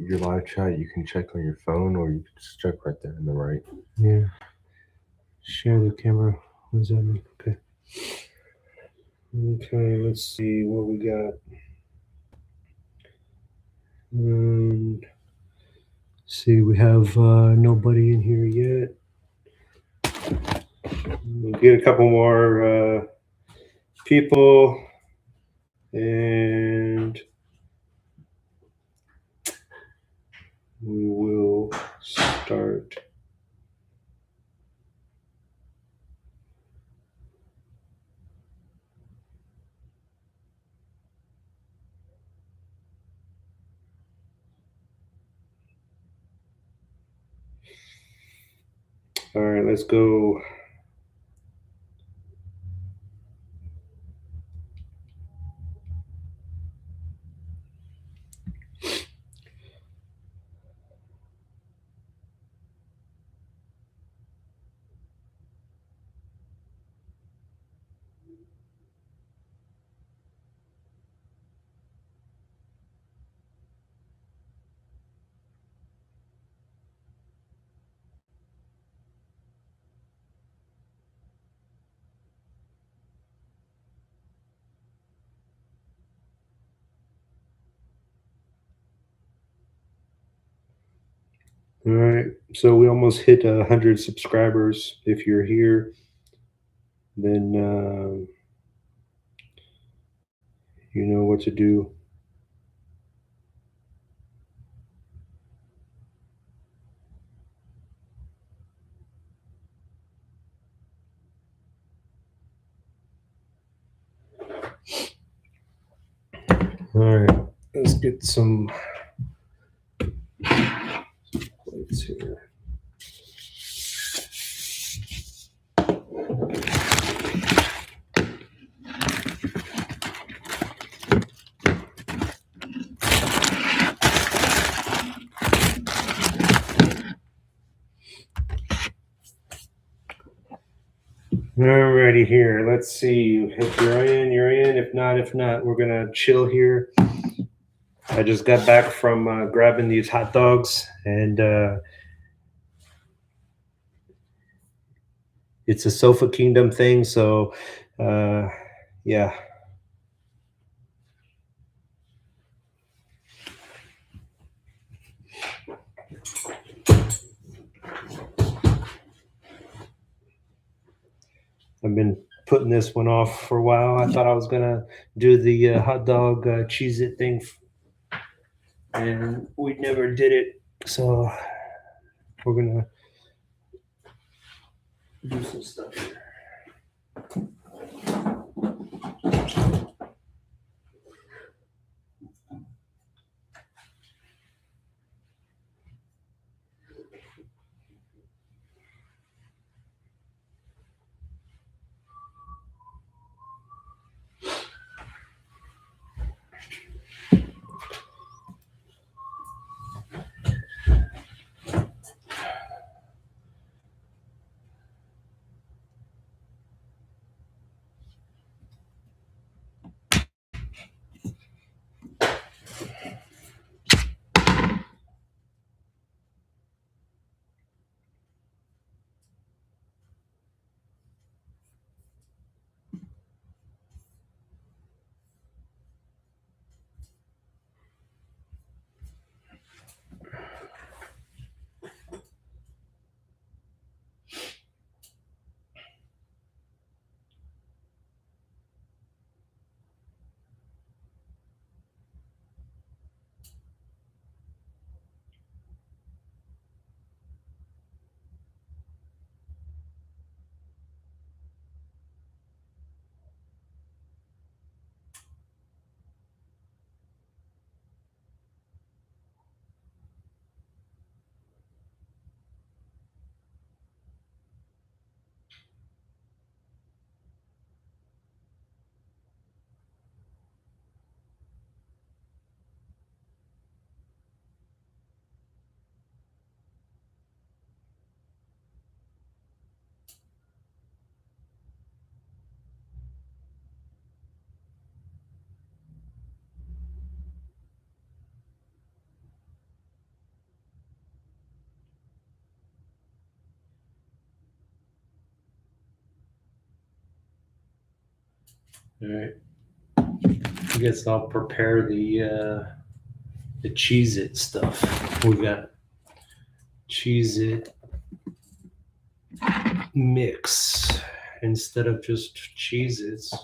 your live chat, you can check on your phone, or you can just check right there on the right. Yeah. Share the camera. What does that mean? Okay. Okay, let's see what we got. See, we have nobody in here yet. We'll get a couple more people, and we will start. All right, let's go. All right, so we almost hit 100 subscribers. If you're here, then you know what to do. All right, let's get some plates here. Alrighty, here. Let's see. If you're in, you're in. If not, we're gonna chill here. I just got back from grabbing these hot dogs, and it's a Sofa Kingdom thing. So, yeah. I've been putting this one off for a while. I thought I was gonna do the hot dog Cheez-It thing, and we never did it. So we're gonna do some stuff here. All right. I guess I'll prepare the Cheez-It stuff. We got Cheez-It mix instead of just Cheez-Its.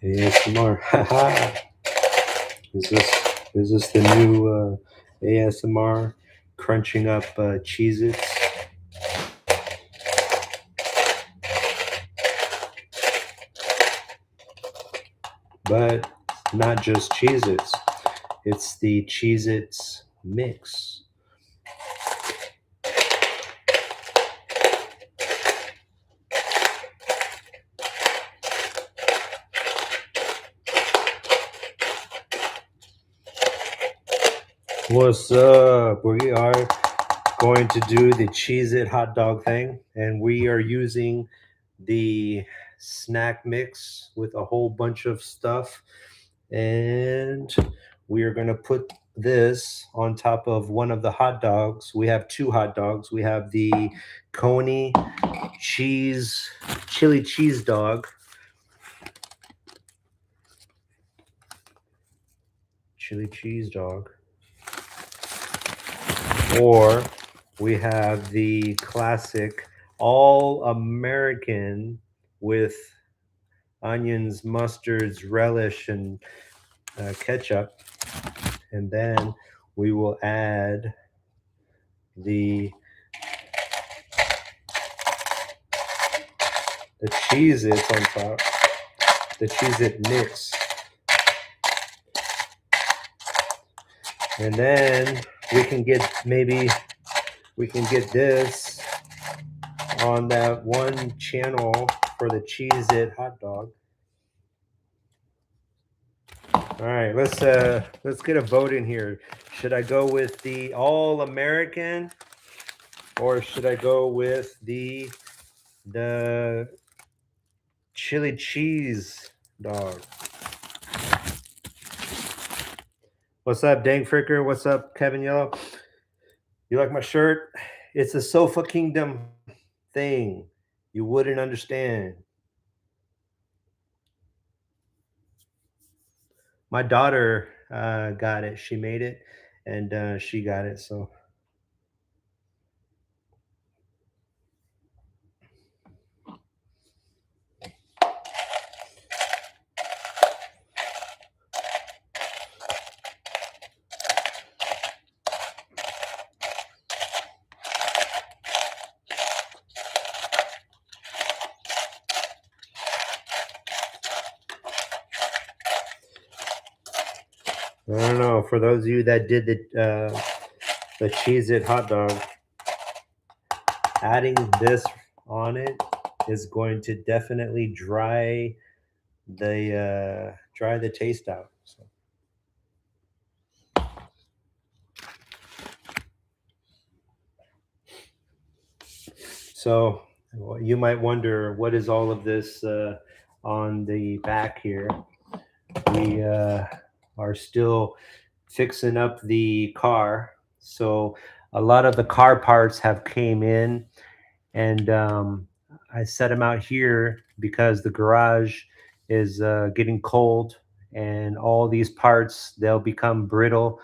ASMR. Is this the new ASMR crunching up Cheez-Its? But not just Cheez-Its. It's the Cheez-Its mix. What's up? We are going to do the Cheez-It hot dog thing, and we are using the snack mix with a whole bunch of stuff, and we are going to put this on top of one of the hot dogs. We have two hot dogs. We have the Coney chili cheese dog. Chili cheese dog. Or we have the classic all-American with onions, mustards, relish, and ketchup. And then we will add the Cheez-Its on top, the Cheez-It mix. And then we can get this on that one channel for the Cheez-It hot dog. All right, let's get a vote in here. Should I go with the all-American, or should I go with the chili cheese dog? What's up, Dang Fricker? What's up, Kevin Yellow? You like my shirt? It's a Sofa Kingdom thing. You wouldn't understand. My daughter got it. She made it, and she got it. So. I don't know. For those of you that did the Cheez-It hot dog, adding this on it is going to definitely dry the taste out. So you might wonder, what is all of this on the back here? We are still fixing up the car. So a lot of the car parts have came in, and I set them out here because the garage is getting cold, and all these parts, they'll become brittle,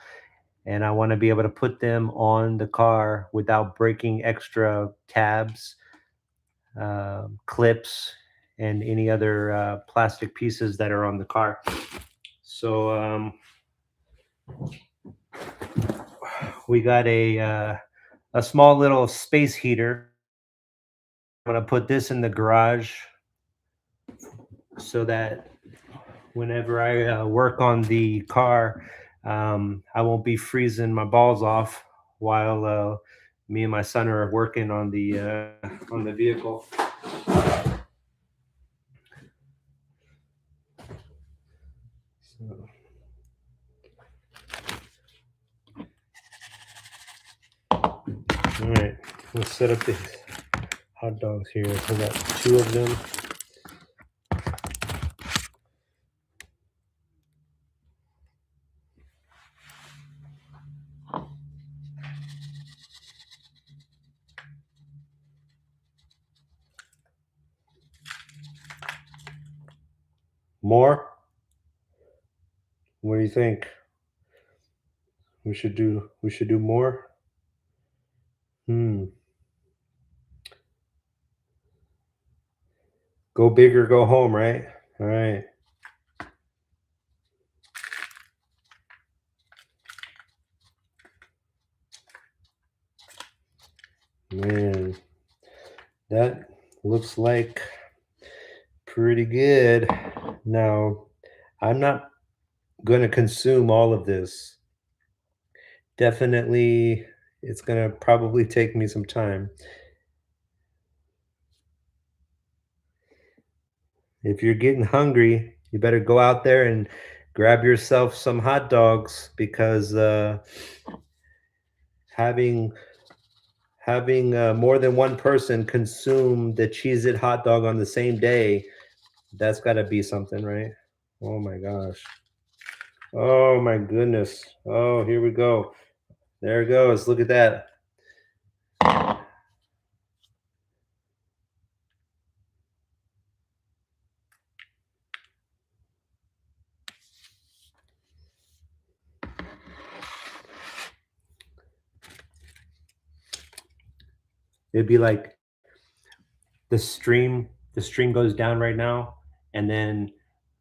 and I want to be able to put them on the car without breaking extra tabs, clips, and any other plastic pieces that are on the car. So we got a small little space heater. I'm gonna put this in the garage so that whenever I work on the car, I won't be freezing my balls off while me and my son are working on the vehicle. So. All right, let's set up the hot dogs here. We got 2 of them. More? What do you think? We should do more? Go big or go home, right? All right. Man, that looks like pretty good. Now, I'm not going to consume all of this. Definitely, it's going to probably take me some time. If you're getting hungry, you better go out there and grab yourself some hot dogs, because having more than one person consume the Cheez-It hot dog on the same day, that's got to be something, right? Oh my gosh. Oh my goodness. Oh, here we go. There it goes. Look at that. It'd be like the stream goes down right now, and then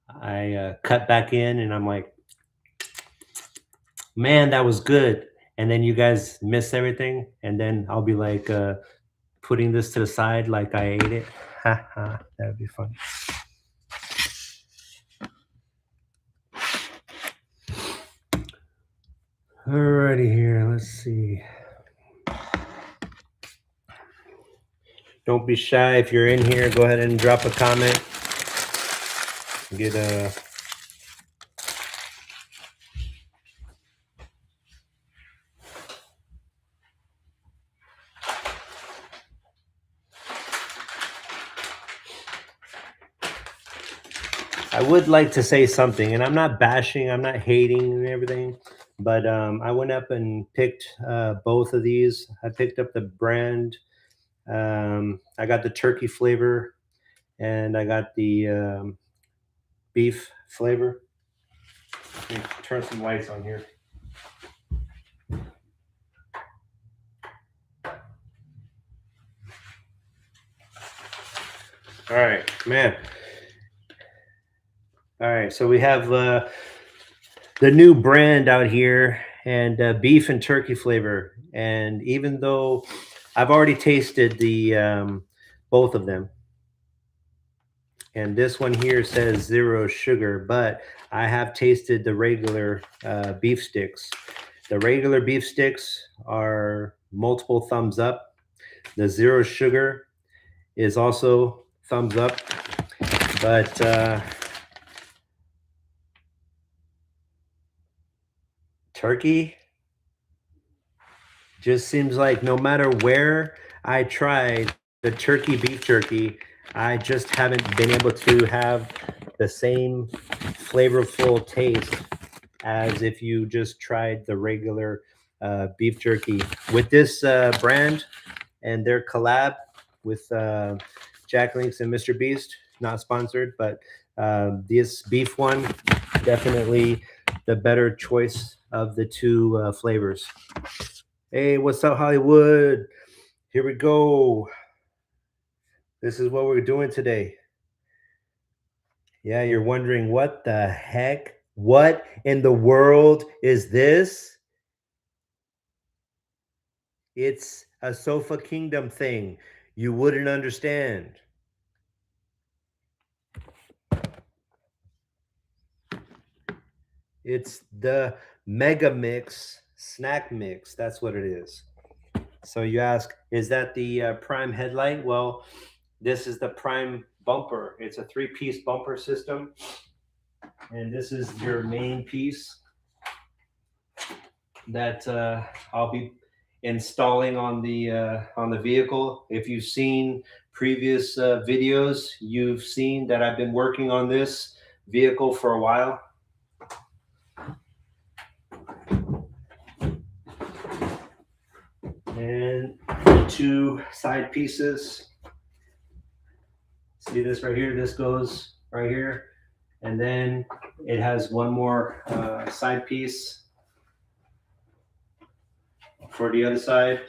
I cut back in, and I'm like, man, that was good. And then you guys miss everything, and then I'll be like putting this to the side like I ate it. That'd be fun. Alrighty, here, let's see. Don't be shy. If you're in here, go ahead and drop a comment. Get a I would like to say something, and I'm not bashing, I'm not hating and everything, but I went up and picked both of these. I picked up the brand. I got the turkey flavor, and I got the beef flavor. Let me turn some lights on here. All right, man. All right, so we have the new brand out here, and beef and turkey flavor. And even though I've already tasted the both of them, And this one here says 0 sugar, but I have tasted the regular beef sticks. The regular beef sticks are multiple thumbs up. The 0 sugar is also thumbs up, but turkey just seems like no matter where I tried the beef jerky, I just haven't been able to have the same flavorful taste as if you just tried the regular beef jerky. With this brand and their collab with Jack Links and Mr. Beast, not sponsored, but this beef one, definitely the better choice of the two flavors. Hey, what's up, Hollywood? Here we go. This is what we're doing today. Yeah, you're wondering what the heck? What in the world is this? It's a Sofa Kingdom thing. You wouldn't understand. It's the Mega Mix snack mix. That's what it is. So you ask, is that the prime headlight? Well, this is the prime bumper. It's a 3-piece bumper system. And this is your main piece that I'll be installing on the vehicle. If you've seen previous videos, you've seen that I've been working on this vehicle for a while. And the 2 side pieces. See this right here? This goes right here. And then it has one more side piece for the other side.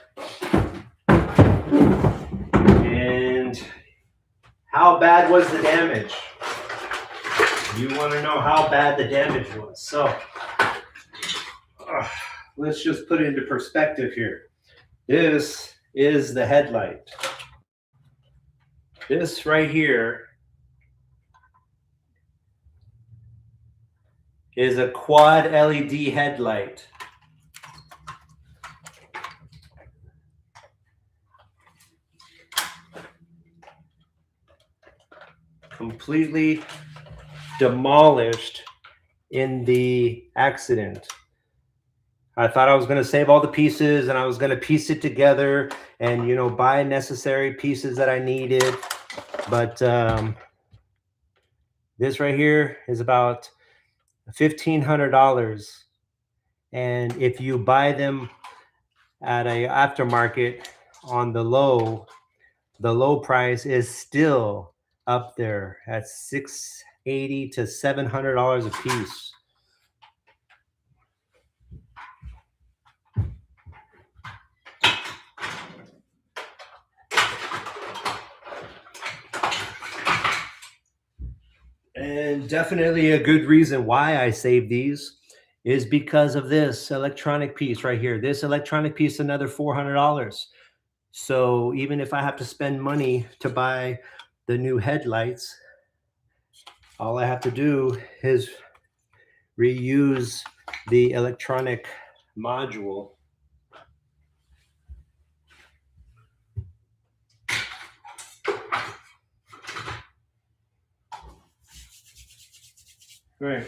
And how bad was the damage? You want to know how bad the damage was. So let's just put it into perspective here. This is the headlight. This right here is a quad LED headlight. Completely demolished in the accident. I thought I was going to save all the pieces and I was going to piece it together and, you know, buy necessary pieces that I needed. But this right here is about $1,500. And if you buy them at a aftermarket on the low price is still up there at $680 to $700 a piece. And definitely a good reason why I saved these is because of this electronic piece right here. This electronic piece, another $400. So even if I have to spend money to buy the new headlights, all I have to do is reuse the electronic module. Right.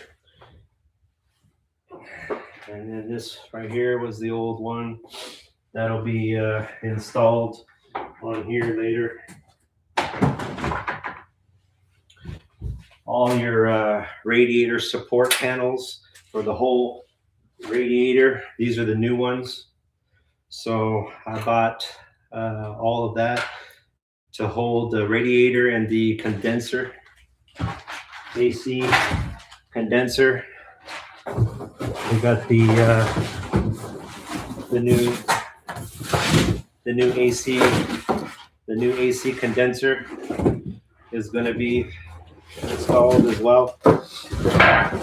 And then this right here was the old one. That'll be installed on here later. All your radiator support panels for the whole radiator. These are the new ones. So I bought all of that to hold the radiator and the condenser, AC condenser. We got the new AC condenser is going to be installed as well.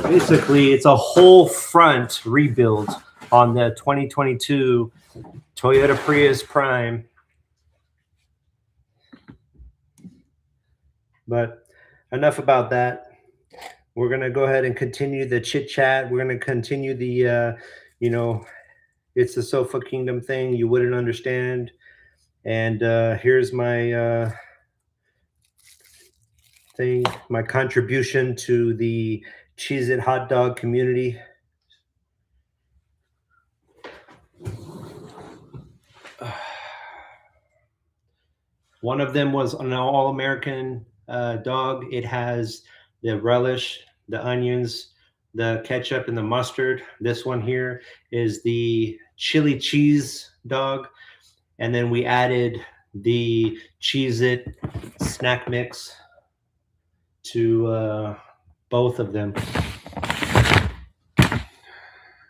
Basically, it's a whole front rebuild on the 2022 Toyota Prius Prime. But enough about that. We're going to go ahead and continue the chit chat. We're going to continue the, it's the Sofa Kingdom thing you wouldn't understand. And here's my thing, my contribution to the Cheez-It hot dog community. One of them was an all-American dog. It has the relish, the onions, the ketchup, and the mustard. This one here is the chili cheese dog. And then we added the Cheez-It snack mix to both of them. All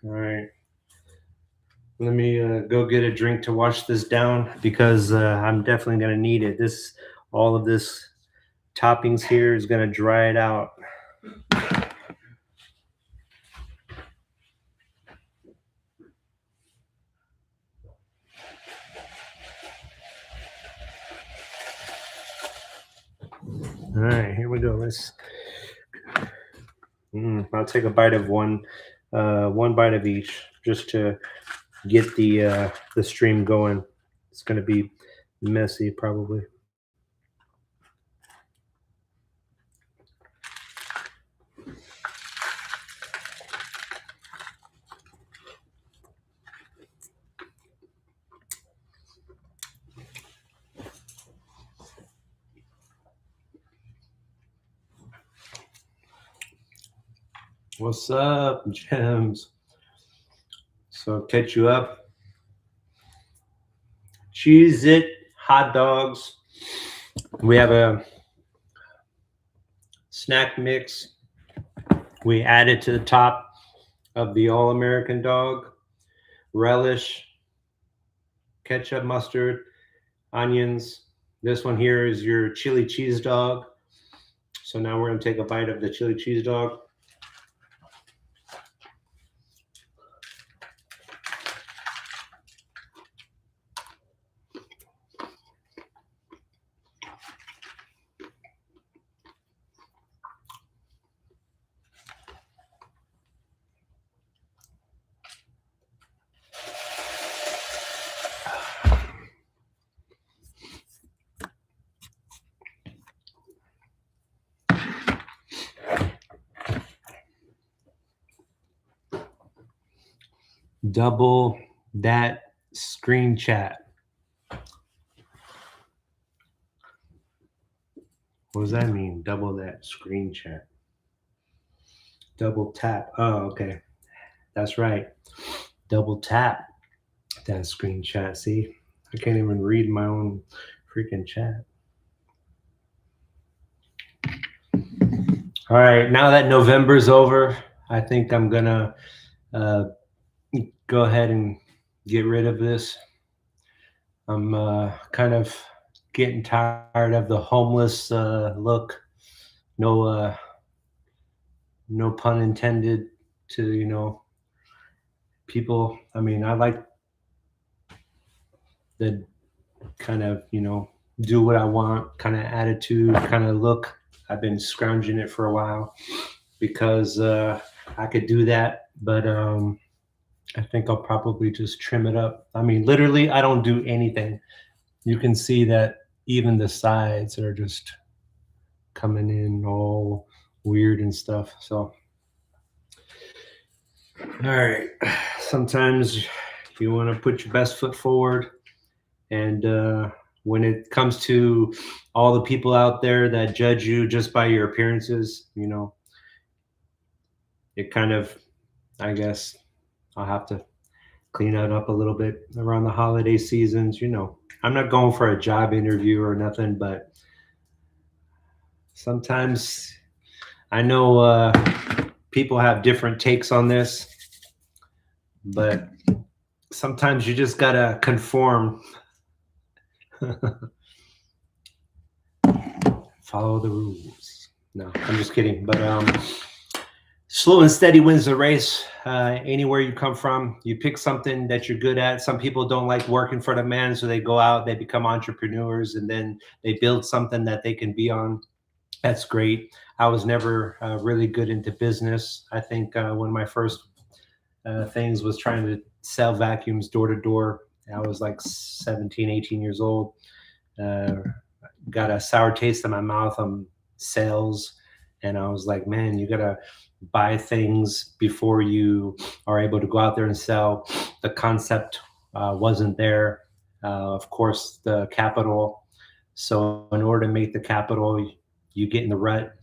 right. Let me go get a drink to wash this down because I'm definitely going to need it. All of this toppings here is going to dry it out. All right, here we go. I'll take a bite of one bite of each just to get the stream going. It's going to be messy probably. What's up, Gems? So catch you up. Cheez-It hot dogs. We have a snack mix. We added to the top of the all-American dog. Relish, ketchup, mustard, onions. This one here is your chili cheese dog. So now we're going to take a bite of the chili cheese dog. Double that screen chat. What does that mean? Double that screen chat. Double tap. Oh, okay. That's right. Double tap that screen chat. See, I can't even read my own freaking chat. All right. Now that November's over, I think I'm going to go ahead and get rid of this. I'm kind of getting tired of the homeless look. No pun intended to, people. I mean, I like the kind of, do what I want kind of attitude, kind of look. I've been scrounging it for a while because I could do that, but I think I'll probably just trim it up. I mean, literally, I don't do anything. You can see that even the sides are just coming in all weird and stuff. So, all right. Sometimes you want to put your best foot forward. And when it comes to all the people out there that judge you just by your appearances, it kind of, I guess, I'll have to clean that up a little bit around the holiday seasons. I'm not going for a job interview or nothing, but sometimes I know people have different takes on this, but sometimes you just gotta conform. Follow the rules. No, I'm just kidding. But slow and steady wins the race. Anywhere you come from, you pick something that you're good at. Some people don't like working for the man, so they go out, they become entrepreneurs, and then they build something that they can be on. That's great. I was never really good into business. I think one of my first things was trying to sell vacuums door to door. I was like 17, 18 years old. Uh, got a sour taste in my mouth on sales. And I was like, man, you got to buy things before you are able to go out there and sell. The concept wasn't there. Of course, the capital. So, in order to make the capital, you get in the rut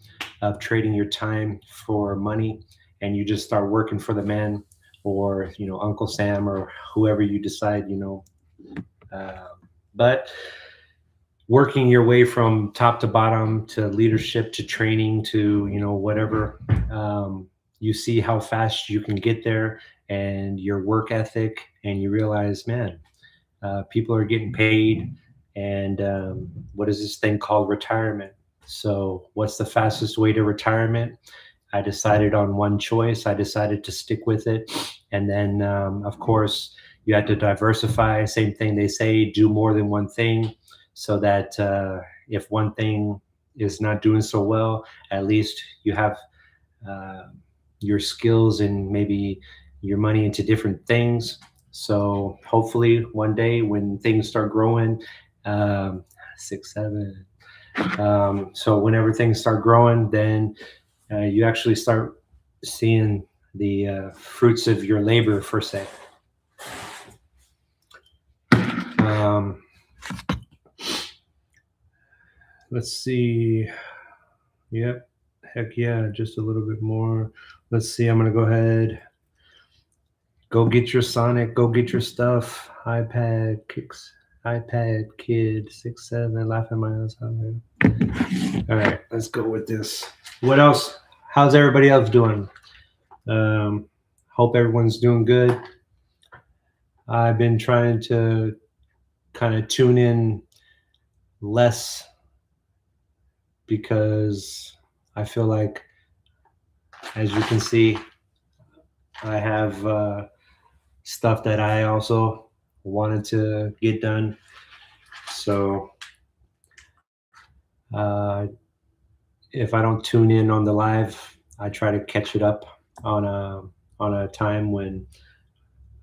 of trading your time for money, and you just start working for the man, or Uncle Sam, or whoever you decide. But working your way from top to bottom, to leadership, to training, to whatever, you see how fast you can get there, and your work ethic, and you realize, man, people are getting paid, and what is this thing called retirement? So what's the fastest way to retirement? I decided on one choice. I decided to stick with it. And then, of course, you have to diversify. Same thing they say, do more than one thing, so that if one thing is not doing so well, at least you have your skills and maybe your money into different things. So hopefully one day when things start growing, 6, 7. So whenever things start growing, then you actually start seeing the fruits of your labor, per se. Let's see. Yep. Heck yeah. Just a little bit more. Let's see. I'm going to go ahead. Go get your Sonic. Go get your stuff. iPad, kicks. iPad, kid, 6, 7, laughing my ass off. All right, let's go with this. What else? How's everybody else doing? Hope everyone's doing good. I've been trying to kind of tune in less, because I feel like, as you can see, I have stuff that I also wanted to get done. So if I don't tune in on the live, I try to catch it up on a time when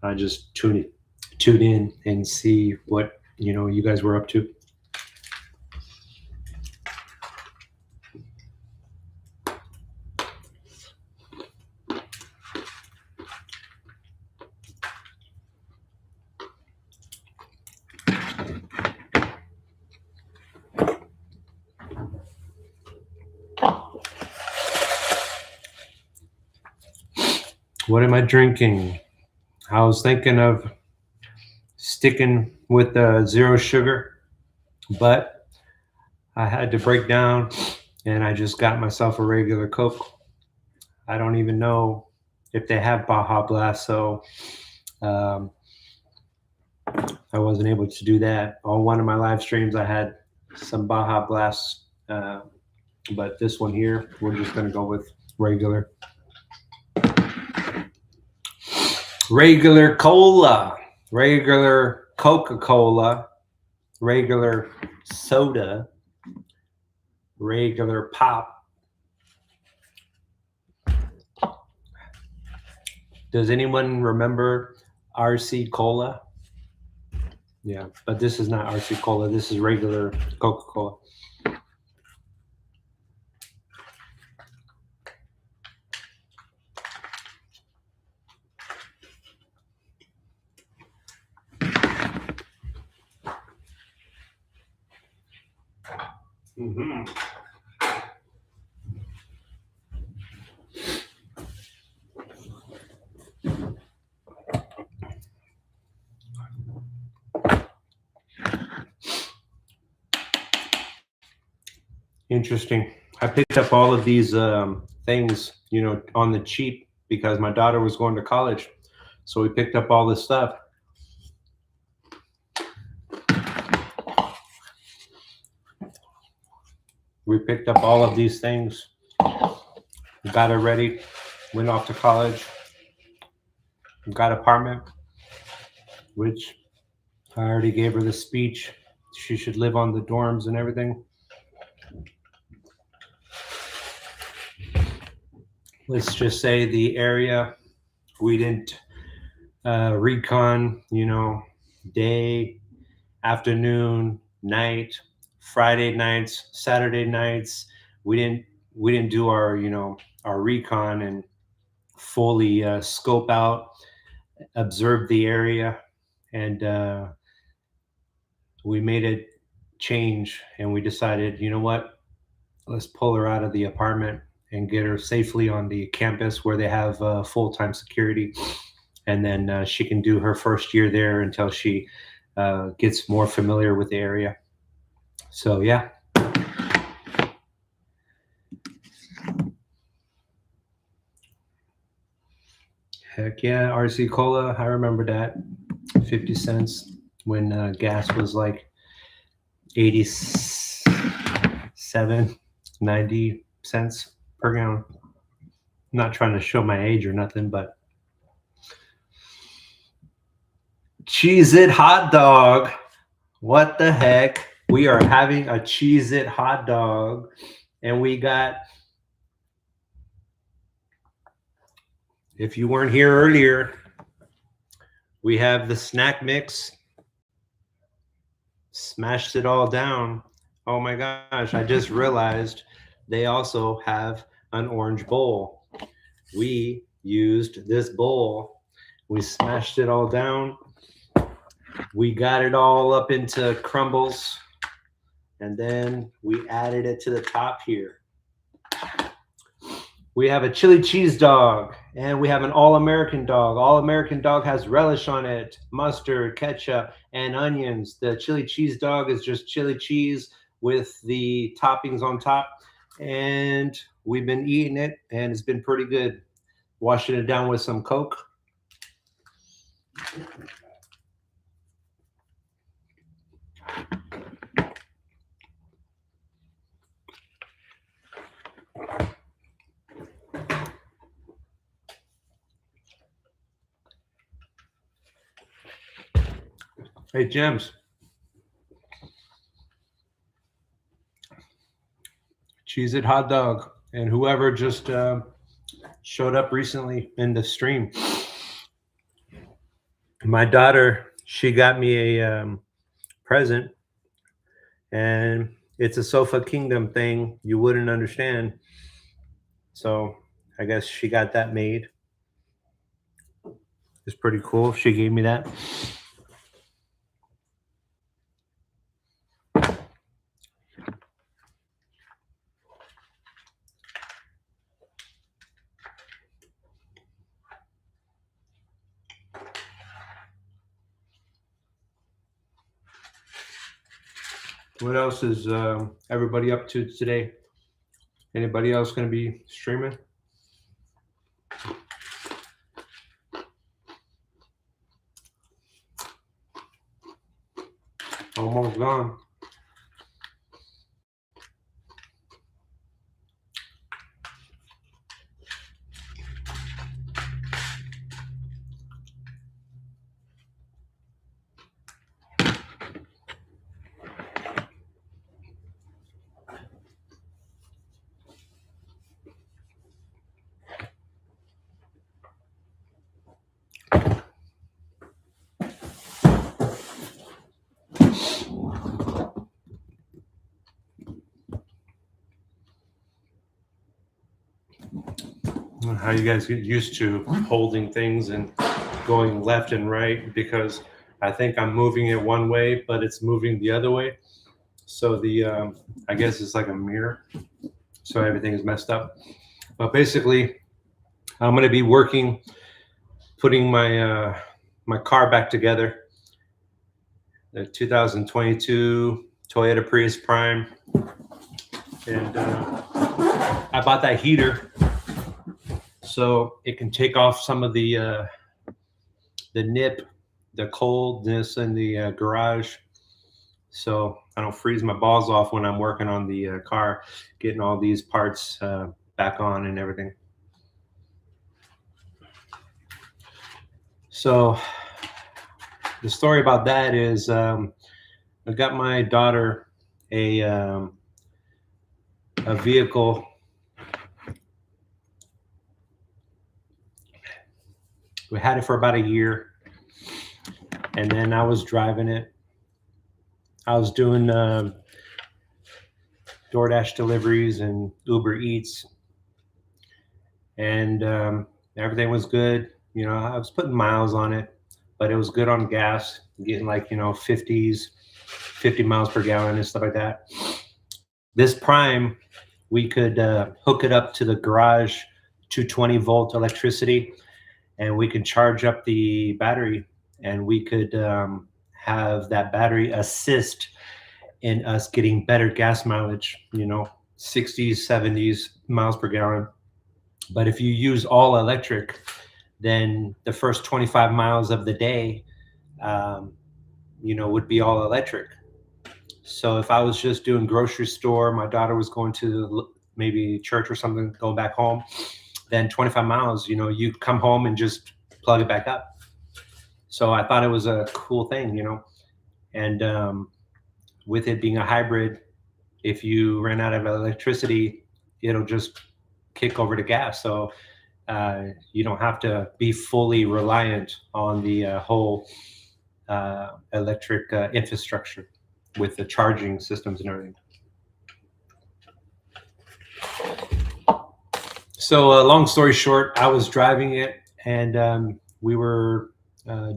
I just tune in and see what you guys were up to. What am I drinking? I was thinking of sticking with zero sugar, but I had to break down, and I just got myself a regular Coke. I don't even know if they have Baja Blast, so I wasn't able to do that. On one of my live streams, I had some Baja Blast, but this one here, we're just going to go with regular cola, regular Coca-Cola, regular soda, regular pop. Does anyone remember RC Cola? Yeah, but this is not RC Cola. This is regular Coca-Cola. Mm-hmm. Interesting. I picked up all of these things, on the cheap, because my daughter was going to college. So we picked up all this stuff. We picked up all of these things, got her ready, went off to college, got an apartment, which I already gave her the speech. She should live on the dorms and everything. let's just say the area. We didn't recon, day, afternoon, night, Friday nights, Saturday nights. We didn't do our our recon and fully scope out, observe the area, and we made a change. And we decided, you know what, let's pull her out of the apartment and get her safely on the campus where they have full-time security, and then she can do her first year there until she gets more familiar with the area. So yeah. Heck yeah, RC Cola. I remember that. 50 cents when gas was like 87, 90 cents per gallon. Not trying to show my age or nothing, but Cheez-It hot dog. What the heck? We are having a Cheez-It hot dog, and we got, if you weren't here earlier, we have the snack mix. Smashed it all down. Oh my gosh, I just realized they also have an orange bowl. We used this bowl. We smashed it all down. We got it all up into crumbles, and then we added it to the top here. We have a chili cheese dog, and we have an all-American dog. All-American dog has relish on it, mustard, ketchup, and onions. The chili cheese dog is just chili cheese with the toppings on top, and we've been eating it, and it's been pretty good. Washing it down with some Coke. Hey, Gems. Cheez-It hot dog. And whoever just showed up recently in the stream. My daughter, she got me a present, and it's a Sofa Kingdom thing you wouldn't understand. So I guess she got that made. It's pretty cool. She gave me that. What else is everybody up to today? Anybody else going to be streaming? Almost gone. How you guys get used to holding things and going left and right, because I think I'm moving it one way, but it's moving the other way. So the I guess it's like a mirror, so everything is messed up. But basically, I'm going to be working, putting my my car back together. The 2022 Toyota Prius Prime, and I bought that heater so it can take off some of the nip, the coldness in the garage, so I don't freeze my balls off when I'm working on the car, getting all these parts back on and everything. So the story about that is I got my daughter a vehicle We had it for about a year, and then I was driving it. I was doing DoorDash deliveries and Uber Eats, and everything was good. You know, I was putting miles on it, but it was good on gas, getting like, you know, 50 miles per gallon and stuff like that. This Prime, we could hook it up to the garage 220-volt electricity, and we could charge up the battery, and we could have that battery assist in us getting better gas mileage, you know, 60s, 70s miles per gallon. But if you use all electric, then the first 25 miles of the day, you know, would be all electric. So if I was just doing grocery store, my daughter was going to maybe church or something, go back home, then 25 miles, you know, you come home and just plug it back up. So I thought it was a cool thing, you know, and with it being a hybrid, if you ran out of electricity, it'll just kick over to gas. So you don't have to be fully reliant on the whole electric infrastructure with the charging systems and everything. So long story short, I was driving it, and we were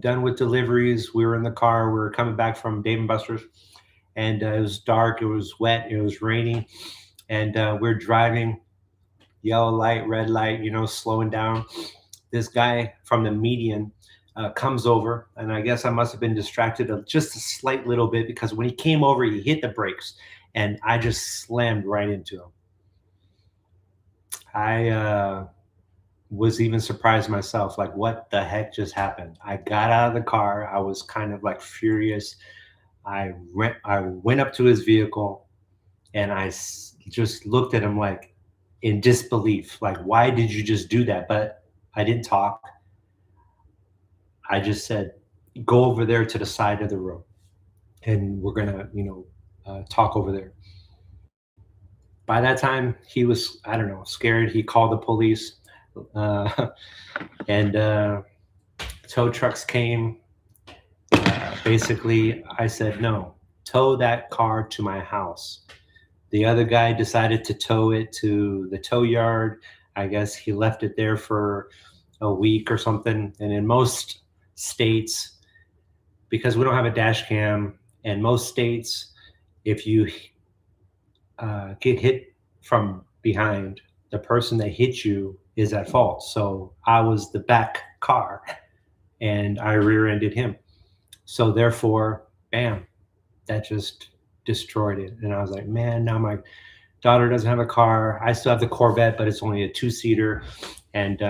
done with deliveries. We were in the car. We were coming back from Dave & Buster's, and it was dark. It was wet. It was raining, and we're driving, yellow light, red light, you know, slowing down. This guy from the median comes over, and I guess I must have been distracted just a slight little bit, because when he came over, he hit the brakes, and I just slammed right into him. I was even surprised myself, like, what the heck just happened? I got out of the car. I was kind of like furious. I went up to his vehicle, and I just looked at him like in disbelief, like, why did you just do that? But I didn't talk. I just said, go over there to the side of the road, and we're gonna, you know, talk over there. By that time, he was, I don't know, scared. He called the police, and tow trucks came. Basically, I said, no, tow that car to my house. The other guy decided to tow it to the tow yard. I guess he left it there for a week or something. And in most states, because we don't have a dash cam, and most states, if you get hit from behind, the person that hit you is at fault. So I was the back car, and I rear-ended him. So therefore, bam, that just destroyed it. And I was like, man, now my daughter doesn't have a car. I still have the Corvette, but it's only a 2-seater, and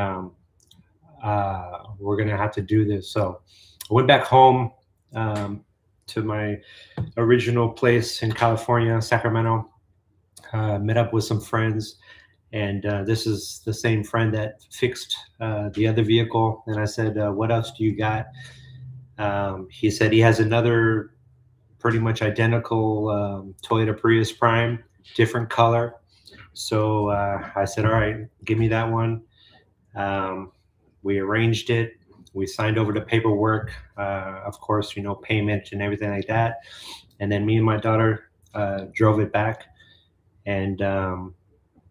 we're gonna have to do this. So I went back home to my original place in California, Sacramento. Met up with some friends, and this is the same friend that fixed the other vehicle. And I said, what else do you got? He said he has another pretty much identical Toyota Prius Prime, different color. So I said, all right, give me that one. We arranged it. We signed over the paperwork, of course, you know, payment and everything like that. And then me and my daughter drove it back. And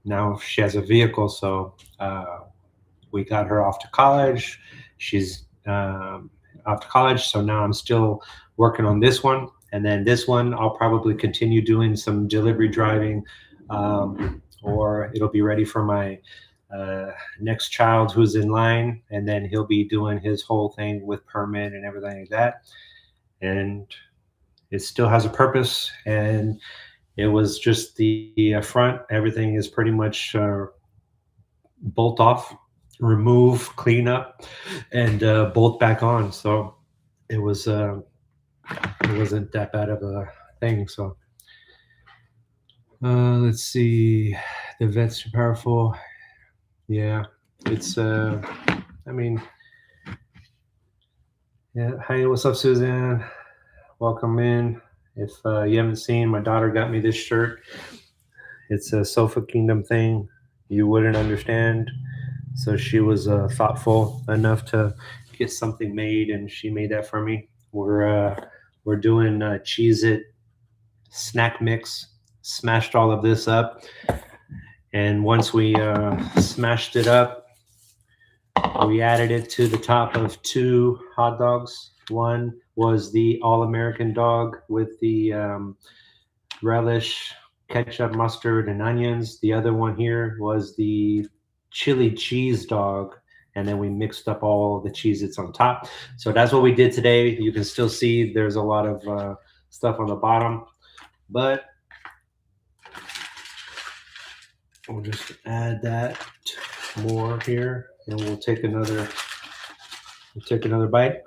now she has a vehicle. So we got her off to college. She's off to college. So now I'm still working on this one. And then this one, I'll probably continue doing some delivery driving, or it'll be ready for my next child who's in line. And then he'll be doing his whole thing with permit and everything like that. And it still has a purpose. And it was just the front. Everything is pretty much bolt off, remove, clean up, and bolt back on. So it was it wasn't that bad of a thing. So let's see, the vet's too powerful. Yeah, it's I mean, yeah. Hi, what's up, Suzanne? Welcome in. If you haven't seen, my daughter got me this shirt. It's a Sofa Kingdom thing. You wouldn't understand. So she was thoughtful enough to get something made, and she made that for me. We're doing Cheez-It snack mix. Smashed all of this up, and once we smashed it up, we added it to the top of 2 hot dogs. One was the all-American dog with the relish, ketchup, mustard, and onions. The other one here was the chili cheese dog, and then we mixed up all the Cheez-Its on top. So that's what we did today. You can still see there's a lot of stuff on the bottom, but we'll just add that more here, and we'll take another bite.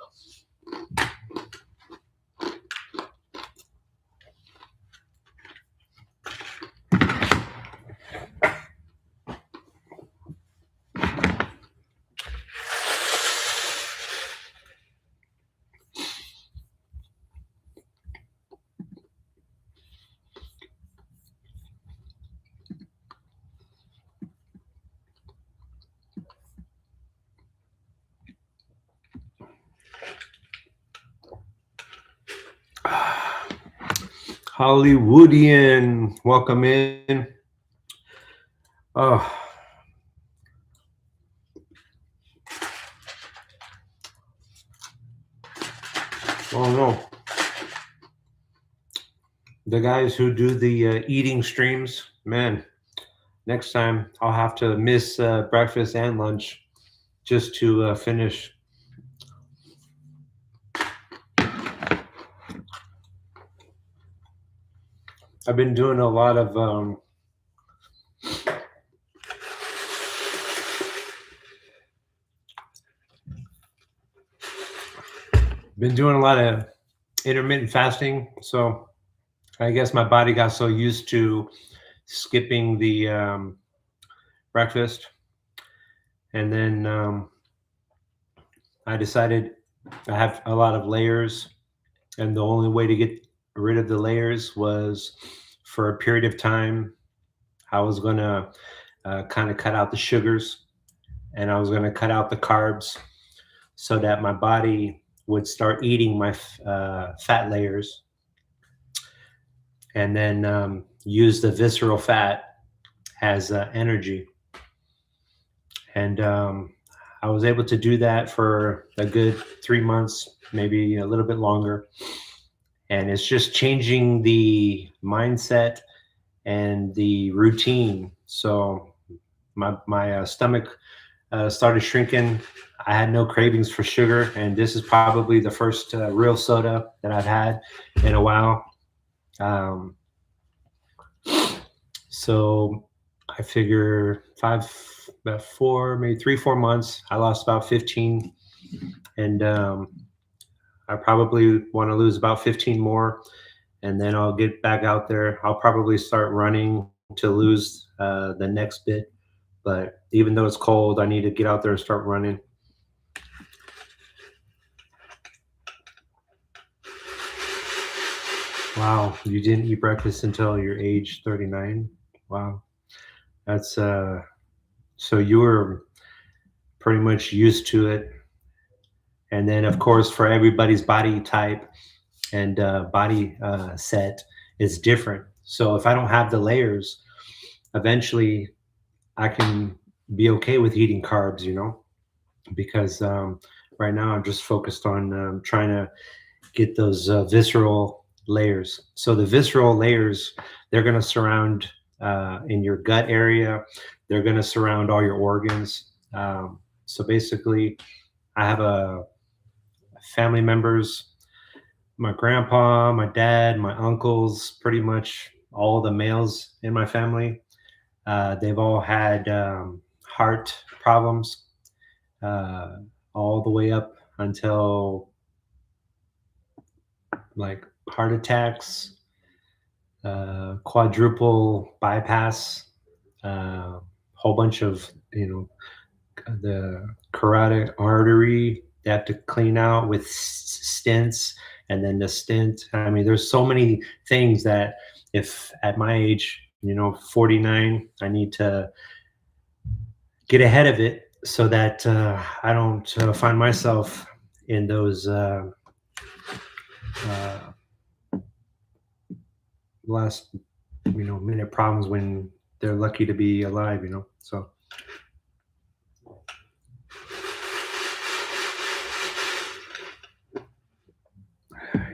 Hollywoodian, welcome in. Oh, no. The guys who do the eating streams, man, next time I'll have to miss breakfast and lunch just to finish. I've been doing a lot of intermittent fasting, so I guess my body got so used to skipping the breakfast, and then I decided I have a lot of layers, and the only way to get rid of the layers was for a period of time I was going to kind of cut out the sugars, and I was going to cut out the carbs so that my body would start eating my fat layers, and then use the visceral fat as energy. And I was able to do that for a good 3 months, maybe a little bit longer. And it's just changing the mindset and the routine. So my stomach started shrinking. I had no cravings for sugar, and this is probably the first real soda that I've had in a while. So I figure 3-4 months, I lost about 15, and I probably want to lose about 15 more, and then I'll get back out there. I'll probably start running to lose the next bit, but even though it's cold, I need to get out there and start running. Wow, you didn't eat breakfast until your age 39? Wow. That's so you were pretty much used to it. And then, of course, for everybody's body type and body set is different. So if I don't have the layers, eventually I can be okay with eating carbs, because right now I'm just focused on trying to get those visceral layers. So the visceral layers, they're going to surround in your gut area. They're going to surround all your organs. So basically, I have family members, my grandpa, my dad, my uncles, pretty much all the males in my family. They've all had heart problems all the way up until like heart attacks, quadruple bypass, whole bunch of, the carotid artery they have to clean out with stents, and then the stent. I mean, there's so many things that if at my age, 49, I need to get ahead of it so that I don't find myself in those last minute problems when they're lucky to be alive. So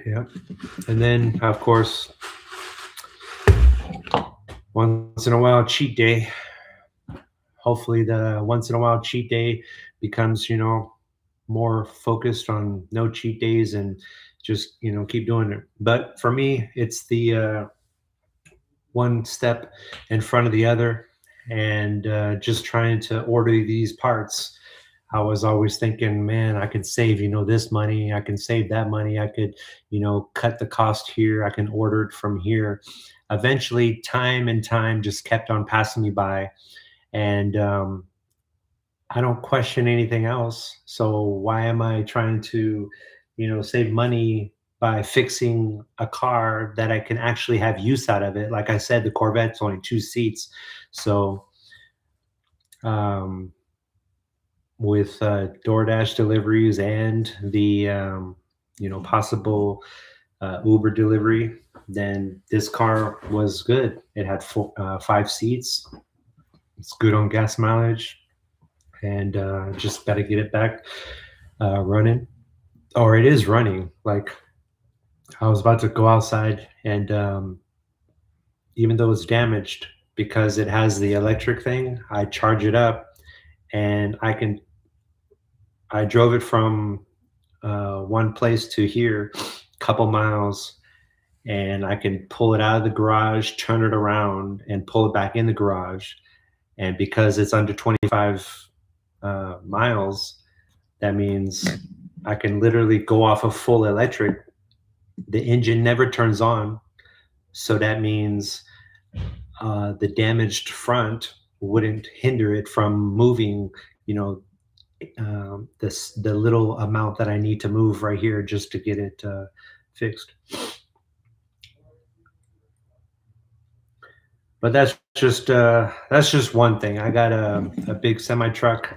yeah. And then of course, once in a while, cheat day. Hopefully the once in a while cheat day becomes more focused on no cheat days and just keep doing it. But for me, it's the one step in front of the other, and just trying to order these parts. I was always thinking, man, I can save this money, I can save that money, I could cut the cost here, I can order it from here. Eventually, time and time just kept on passing me by, and I don't question anything else. So why am I trying to, save money by fixing a car that I can actually have use out of it? Like I said, the Corvette's only 2 seats. So um, with DoorDash deliveries and the, possible Uber delivery, then this car was good. It had 5 seats. It's good on gas mileage, and just got to get it back running, or it is running. Like I was about to go outside, and even though it's damaged, because it has the electric thing, I charge it up, and I drove it from one place to here, couple miles, and I can pull it out of the garage, turn it around, and pull it back in the garage. And because it's under 25 miles, that means I can literally go off of full electric. The engine never turns on. So that means the damaged front wouldn't hinder it from moving, the little amount that I need to move right here just to get it fixed. But that's just one thing. I got a big semi truck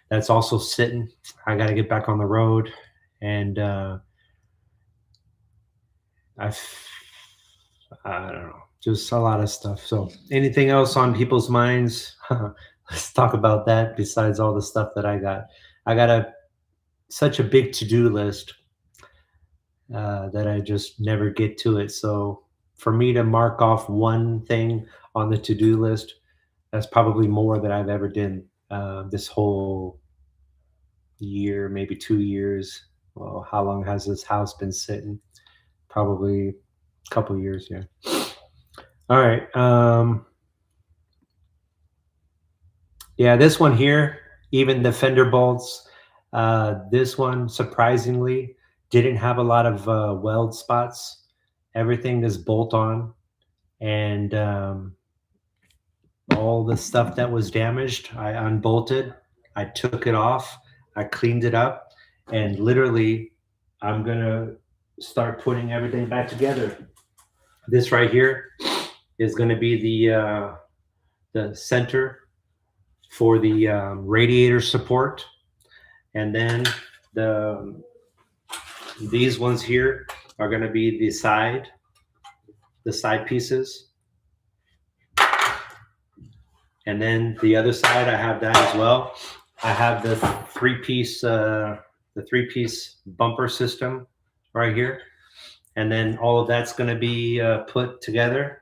that's also sitting. I got to get back on the road, and I don't know, just a lot of stuff. So, anything else on people's minds? Let's talk about that. Besides all the stuff that I got such a big to-do list that I just never get to it. So, for me to mark off one thing on the to-do list, that's probably more than I've ever done this whole year, maybe 2 years. Well, how long has this house been sitting? Probably a couple years, yeah. All right. Yeah, this one here, even the fender bolts, this one surprisingly didn't have a lot of weld spots. Everything is bolt on, and all the stuff that was damaged, I unbolted, I took it off, I cleaned it up, and literally I'm gonna start putting everything back together. This right here is gonna be the center for the radiator support, and then these ones here are gonna be the side pieces. And then the other side, I have that as well. I have the three-piece bumper system right here. And then all of that's going to be put together.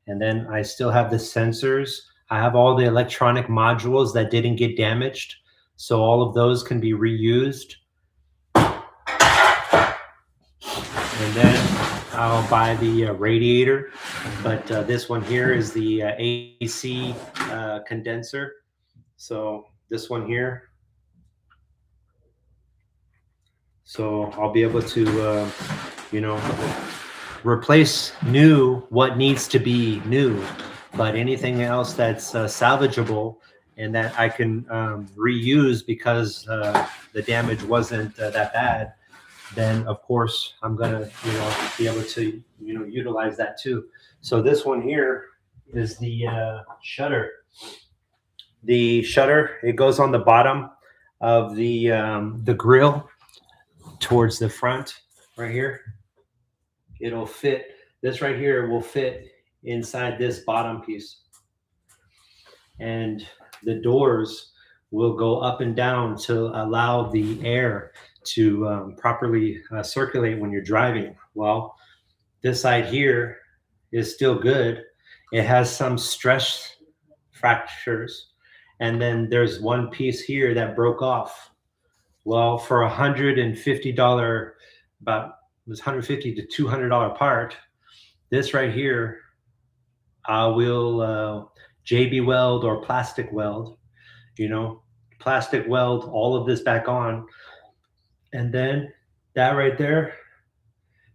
And then I still have the sensors. I have all the electronic modules that didn't get damaged. So all of those can be reused. And then I'll buy the radiator, but this one here is the AC condenser. So this one here. So I'll be able to, replace new what needs to be new, but anything else that's salvageable and that I can reuse because the damage wasn't that bad, then of course I'm gonna be able to utilize that too. So this one here is the shutter. the shutter, it goes on the bottom of the grill towards the front right here. It'll fit, this right here will fit inside this bottom piece. And the doors will go up and down to allow the air to properly circulate when you're driving. Well, this side here is still good. It has some stress fractures. And then there's one piece here that broke off. Well, for $150, about it was $150 to $200 part, this right here, I will JB weld or plastic weld, plastic weld all of this back on. And then that right there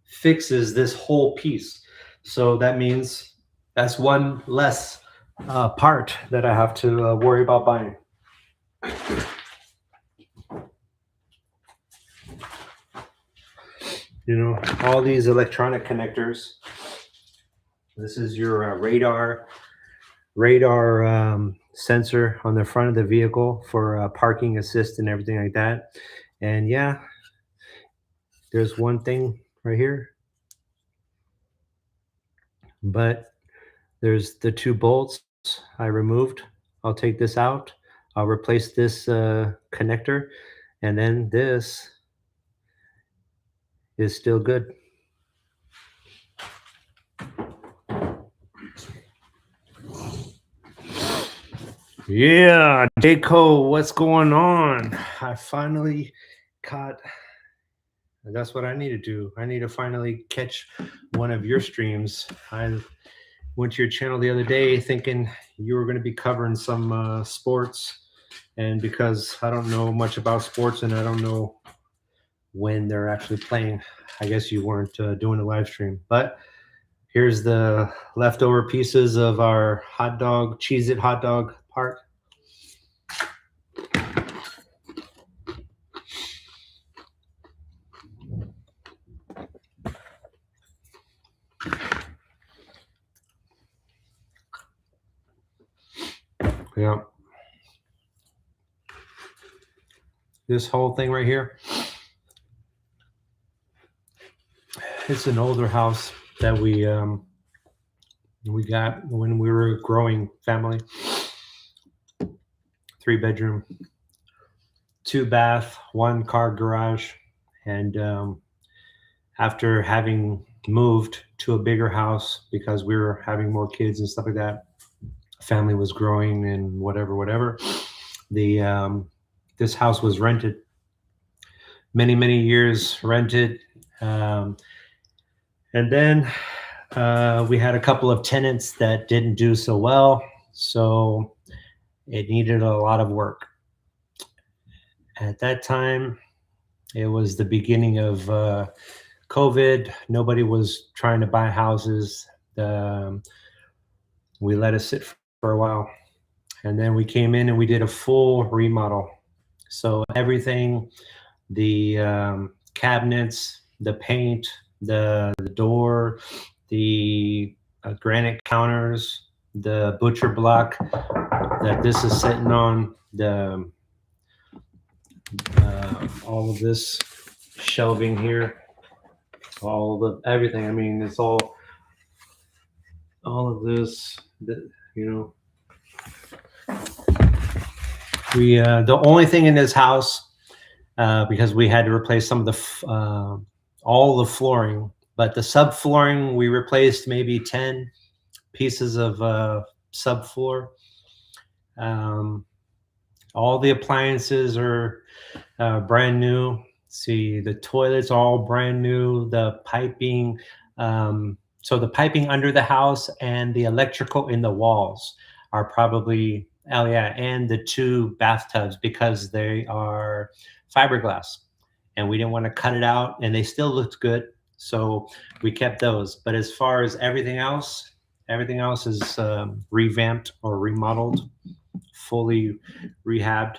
fixes this whole piece. So that means that's one less part that I have to worry about buying. All these electronic connectors. This is your radar sensor on the front of the vehicle for parking assist and everything like that. And yeah, there's one thing right here, but there's the 2 bolts I removed. I'll take this out. I'll replace this connector, and then this is still good. Yeah, Daco, what's going on? I finally caught. That's what I need to do. I need to finally catch one of your streams. I went to your channel the other day thinking you were going to be covering some sports, and because I don't know much about sports and I don't know when they're actually playing, I guess you weren't doing a live stream. But here's the leftover pieces of our hot dog, Cheez-It hot dog part. Yeah. This whole thing right here, it's an older house that we got when we were a growing family. 3-bedroom, 2-bath, 1-car garage. And after having moved to a bigger house because we were having more kids and stuff like that, family was growing and whatever, this house was rented, many years rented. And then we had a couple of tenants that didn't do so well, so it needed a lot of work. At that time, it was the beginning of COVID. Nobody was trying to buy houses. We let it sit for a while, and then we came in and we did a full remodel. So everything, the cabinets, the paint, the door, the granite counters, the butcher block that this is sitting on, the all of this shelving here, all of everything. I mean, it's all of this, we the only thing in this house, because we had to replace some of the all the flooring, but the subflooring we replaced maybe 10 pieces of subfloor. All the appliances are brand new. See, the toilets all brand new. The piping, so the piping under the house and the electrical in the walls are probably, oh yeah, and the 2 bathtubs, because they are fiberglass and we didn't want to cut it out, and they still looked good, so we kept those. But as far as everything else is revamped or remodeled, fully rehabbed.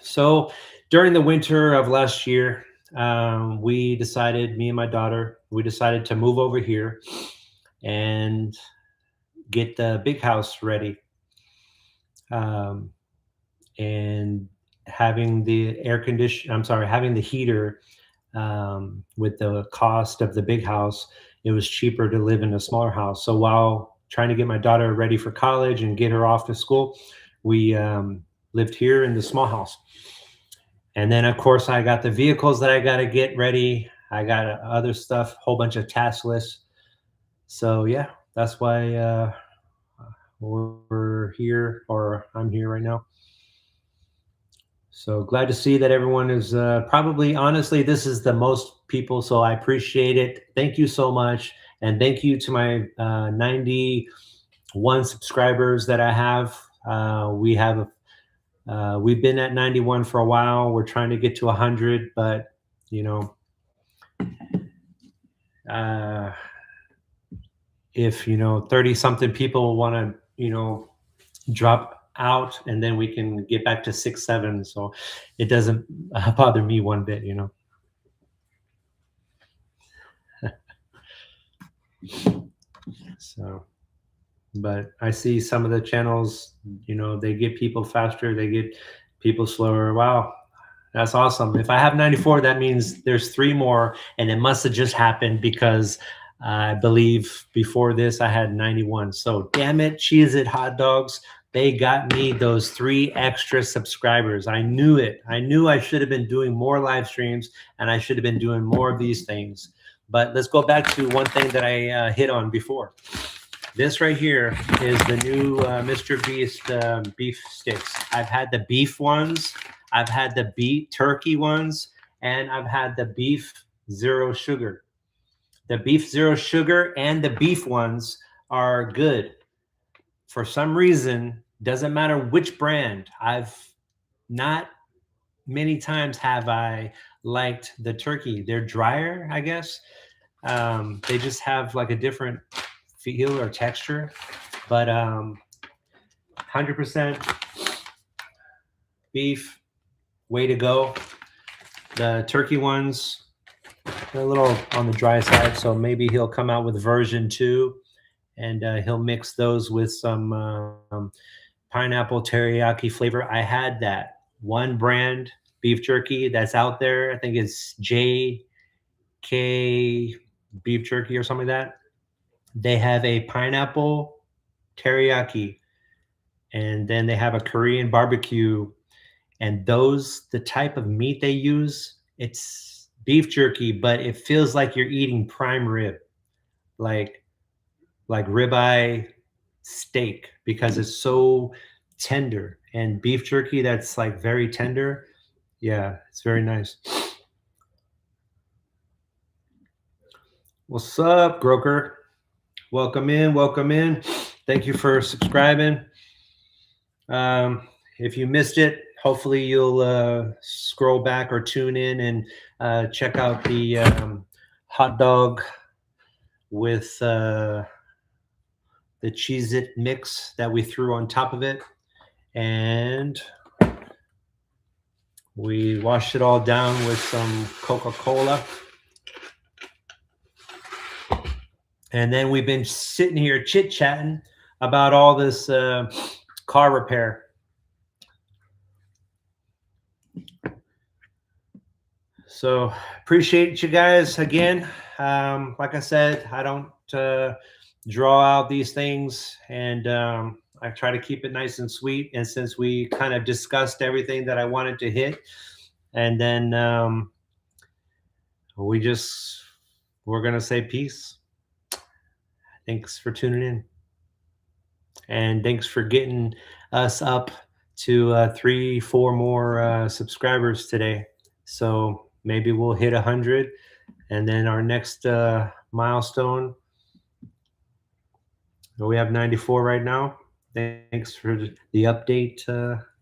So during the winter of last year, we decided, me and my daughter, we decided to move over here and get the big house ready. and having the having the heater, with the cost of the big house, it was cheaper to live in a smaller house. So while trying to get my daughter ready for college and get her off to school, we lived here in the small house. And then, of course, I got the vehicles that I got to get ready. I got other stuff, whole bunch of task lists. So yeah, that's why we're here, or I'm here right now. So glad to see that everyone is probably, honestly, this is the most people, so I appreciate it. Thank you so much. And thank you to my 91 subscribers that I have. We've been at 91 for a while. We're trying to get to 100, but you know, if 30 something people want to drop out, and then we can get back to 6, 7. So it doesn't bother me one bit, So, but I see some of the channels, they get people faster, they get people slower. Wow, that's awesome. If I have 94, that means there's 3 more, and it must have just happened because I believe before this I had 91. So damn it, Cheez-It hot dogs. They got me those 3 extra subscribers. I knew it. I knew I should have been doing more live streams, and I should have been doing more of these things. But let's go back to one thing that I hit on before. This right here is the new Mr. Beast beef sticks. I've had the beef ones, I've had the beef turkey ones, and I've had the beef zero sugar. The beef zero sugar and the beef ones are good. For some reason, doesn't matter which brand, I've not many times have I liked the turkey. They're drier, I guess. They just have like a different feel or texture, but 100% beef, way to go. The turkey ones, they're a little on the dry side, so maybe he'll come out with version 2, and he'll mix those with some pineapple teriyaki flavor. I had that one brand beef jerky that's out there. I think it's JK beef jerky or something like that. They have a pineapple teriyaki, and then they have a Korean barbecue. And those, the type of meat they use, it's beef jerky, but it feels like you're eating prime rib, like ribeye steak, because it's so tender. And beef jerky that's like very tender, yeah, it's very nice. What's up, Groker? Welcome in, welcome in. Thank you for subscribing. If you missed it, hopefully you'll scroll back or tune in and check out the hot dog with the Cheez-It mix that we threw on top of it. And we washed it all down with some Coca-Cola. And then we've been sitting here chit-chatting about all this car repair. So appreciate you guys again. Like I said, I don't draw out these things, and I try to keep it nice and sweet. And since we kind of discussed everything that I wanted to hit, and then we're going to say peace. Thanks for tuning in. And thanks for getting us up to 3, 4 more subscribers today. So maybe we'll hit 100, and then our next milestone. We have 94 right now. Thanks for the update.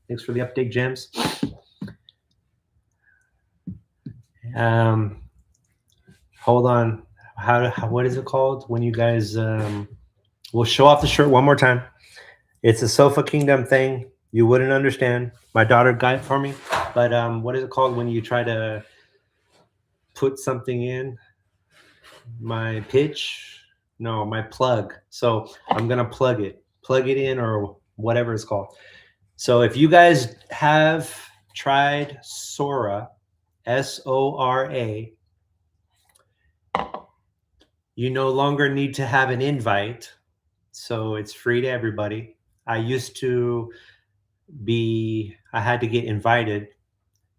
Thanks for the update, Gems. Hold on. What is it called when you guys we'll show off the shirt one more time. It's a Sofa Kingdom thing. You wouldn't understand. My daughter got it for me. But what is it called when you try to put something in? My pitch? No, my plug. So I'm gonna plug it in, or whatever it's called. So if you guys have tried Sora, Sora, you no longer need to have an invite. So it's free to everybody. I used to I had to get invited.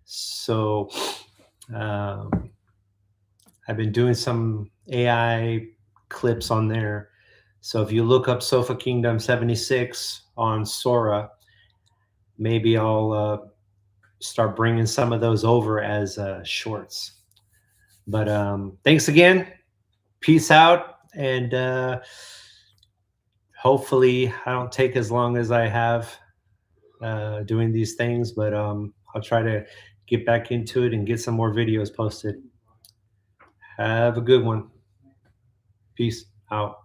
So I've been doing some AI clips on there. So if you look up SofaKingdom76 on Sora, maybe I'll start bringing some of those over as shorts. But thanks again. Peace out. And hopefully I don't take as long as I have doing these things, but I'll try to get back into it and get some more videos posted. Have a good one. Peace out.